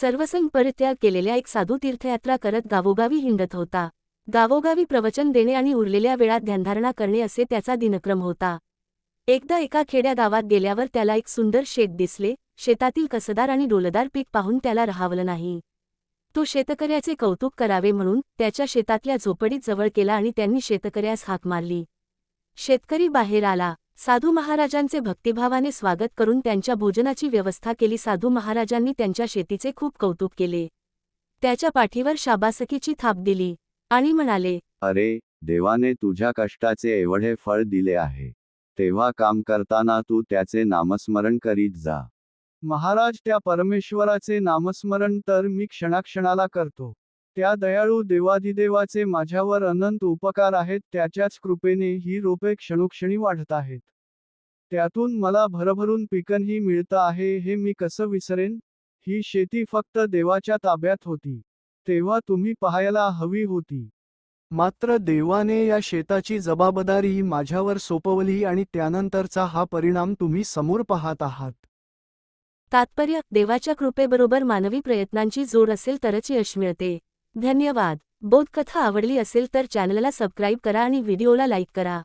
सर्वसंग परित्याग केलेल्या एक साधू तीर्थयात्रा करत गावोगावी हिंडत होता। गावोगावी प्रवचन देणे आणि उरलेल्या वेळात ध्यानधारणा करणे असे त्याचा दिनक्रम होता। एकदा एका खेड्या गावात गेल्यावर त्याला एक सुंदर शेत दिसले। शेतातील कसदार आणि डोलदार पीक पाहून त्याला राहावलं नाही। तो शेतकऱ्याचे कौतुक करावे म्हणून त्याच्या शेतातल्या झोपडीत जवळ केला आणि त्यांनी शेतकऱ्यास हाक मारली। शेतकरी बाहेर आला। साधू महाराजांचे भक्तिभावाने स्वागत करून त्यांच्या भोजनाची व्यवस्था केली। साधू महाराजांनी त्यांच्या शेतीचे खूप कौतुक केले। त्याच्या पाठीवर शाबासकीची थाप दिली आणि म्हणाले, अरे देवाने तुझ्या कष्टाचे एवढे फळ दिले आहे, तेव्हा काम करताना तू त्याचे नामस्मरण करीत जा। महाराज, त्या परमेश्वराचे नामस्मरण तर मी क्षणाक्षणाला करतो। त्या दयाळू देवाधिदेवाचे माझ्यावर अनंत उपकार आहेत। त्याच्याच कृपेने ही रोपे क्षणोक्षणी वाढत आहेत। त्यातून मला भरभरून पिकंही मिळतं आहे, हे मी कसं विसरेन? ही शेती फक्त देवाच्या ताब्यात होती, तेव्हा तुम्ही पाहायला हवी होती। मात्र देवाने या शेताची जबाबदारी माझ्यावर सोपवली आणि त्यानंतरचा हा परिणाम तुम्ही समोर पाहत आहात। तात्पर्य: देवाच्या कृपेबरोबर मानवी प्रयत्नांची जोड असेल तरच यश मिळते। धन्यवाद। बोधकथा आवडली असेल तर चॅनलला सबस्क्राईब करा आणि व्हिडिओला लाईक करा।